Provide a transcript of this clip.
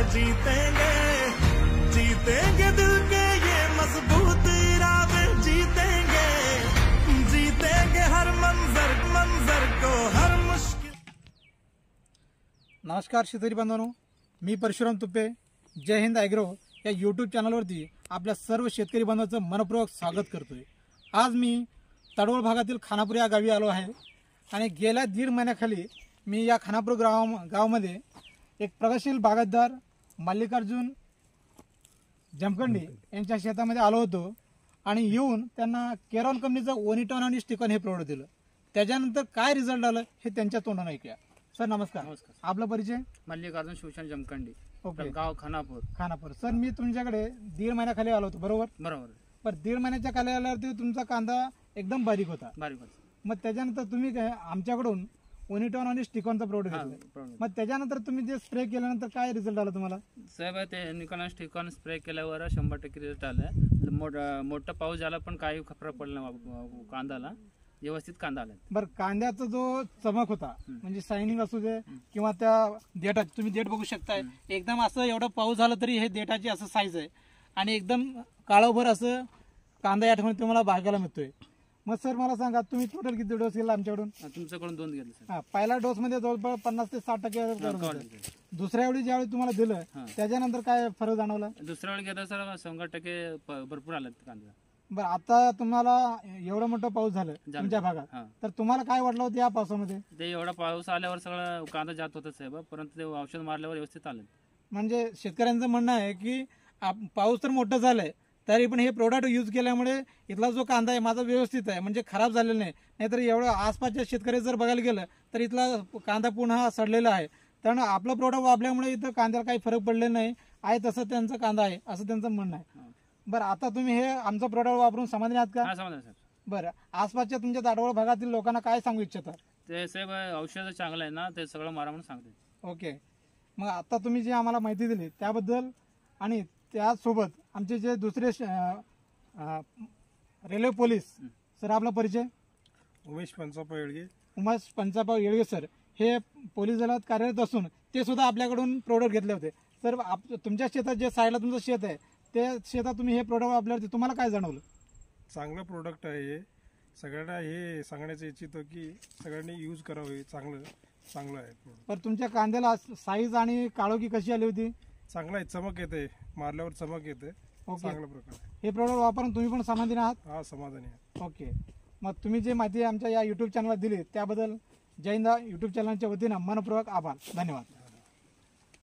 जीतेंगे जीतेंगे दिल के ये मजबूत इरादे जीतेंगे जीतेंगे हर मंजर मंजर को हर मुश्किल। नमस्कार शेतकरी बांधवांनो, मी परशुराम तुपे जय हिंद ॲग्रो या यूट्यूब चॅनलवरती आपल्या सर्व शेतकरी बांधवांचं मनपूर्वक स्वागत करतोय। आज मी तडवळ भागातील खानापूर या गावी आलो आहे आणि गेल्या 1.5 महिन्याखाली मी या खानापूर गावामध्ये एक प्रगतशील बागायतदार मल्लिकार्जुन जमखंडी यांच्या शेतामध्ये आलो होतो आणि येऊन त्यांना केरॉन कंपनीचं ओनिटॉन आणि स्टिकॉन हे प्रोडक्ट दिलं। त्याच्यानंतर काय रिझल्ट आलं हे त्यांच्या तोंडाने ऐकूया। सर नमस्कार। नमस्कार। आपला परिचय? मल्लिकार्जुन शिवशान जमखंडी, ओके, गाव खानापूर। सर मी तुमच्याकडे 1.5 महिन्याखाली आलो होतो, बरोबर? पण 1.5 महिन्याच्या खाली आल्यावरती तुमचा कांदा एकदम बारीक होता। मग त्याच्यानंतर तुम्ही काय आमच्याकडून ओनिटॉन आणि स्टिकॉनचा प्रोडक्ट घेतला। मग त्याच्यानंतर तुम्ही जे स्प्रे केल्यानंतर काय रिझल्ट आला तुम्हाला? साहेब ते ओनिटॉन आणि स्टिकॉन स्प्रे केल्यावर 100% रिझल्ट आला। मोठा पाऊस झाला पण काही फरक पडला नाही, कांद्याला व्यवस्थित कांदा आला। बरं, कांद्याचा जो चमक होता म्हणजे शायनिंग असू दे किंवा त्या देठाची, तुम्ही देठ बघू शकताय, एकदम असं एवढा पाऊस झाला तरी हे देठाची असं साईज आहे आणि एकदम काळोभर असं कांदा या ठिकाणी तुम्हाला बघायला मिळतोय। मग सर मला सांगा, तुम्ही टोटल किती डोस घेतला आमच्याकडून? तुमच्याकडून 2 घेतले। हा, पहिला डोस मध्ये जवळपास 50 ते 60% दुसऱ्या वेळी ज्यावेळी तुम्हाला दिलं त्याच्यानंतर काय फरक जाणवला? दुसऱ्या वेळी घेता सर 100% भरपूर आला कांदा। बरं, आता तुम्हाला एवढा मोठा पाऊस झाला तुमच्या भागात, तर तुम्हाला काय वाटलं होतं या पावसामध्ये? ते एवढा पाऊस आल्यावर सगळं कांदा जात होता साहेब, परंतु ते औषध मारल्यावर व्यवस्थित आलं। म्हणजे शेतकऱ्यांचं म्हणणं आहे की पाऊस तर मोठा झालाय तरी पण हे प्रोडक्ट यूज केल्यामुळे इथला जो कांदा आहे माझा व्यवस्थित आहे, म्हणजे खराब झालेला नाही। नाहीतर एवढं आसपासच्या शेतकरी जर बघायला गेलं तर इथला कांदा पुन्हा सडलेला आहे। कारण आपलं प्रोडक्ट वापरल्यामुळे इथं कांद्याला काही फरक पडलेला नाही आहे, तसं त्यांचा कांदा आहे असं त्यांचं म्हणणं आहे। बरं, आता तुम्ही हे आमचं प्रोडक्ट वापरून समाधानी आहात का? समाधान सर। बरं, आसपासच्या तुमच्या ताडवळ भागातील लोकांना काय सांगू इच्छिता? ते साहेब औषध चांगलं आहे ना, ते सगळं मारा म्हणून सांगते। ओके, मग आता तुम्ही जी आम्हाला माहिती दिली त्याबद्दल आणि त्यासोबत आमचे जे दुसरे रेल्वे पोलीस सर, आपला परिचय? उमेश पंचाप्पा येळगे। उमेश पंचाप्पा येळगे सर हे पोलीस दलात कार्यरत असून ते सुद्धा आपल्याकडून प्रोडक्ट घेतले होते। सर तुमच्या शेतात जे साईडला तुमचं शेत आहे त्या शेतात तुम्ही हे प्रोडक्ट वापरल्यावरती तुम्हाला काय जाणवलं? चांगलं प्रोडक्ट आहे हे, सगळ्यांना हे सांगण्याचं इच्छितो की सगळ्यांनी यूज करावे, चांगलं आहे। पण तुमच्या कांद्याला साईज आणि काळोखी कशी आली होती? चांगला आहे, चमक येते, मारल्यावर चमक येते, चांगल्या प्रकारे हे प्रोडक्ट वापरून तुम्ही पण समाधानी आहात? हा, समाधानी आहे। ओके, मग तुम्ही जे माहिती आमच्या या यूट्यूब चॅनलला दिली त्याबद्दल जय हिंद यूट्यूब चॅनलच्या वतीनं मनपूर्वक आभार, धन्यवाद।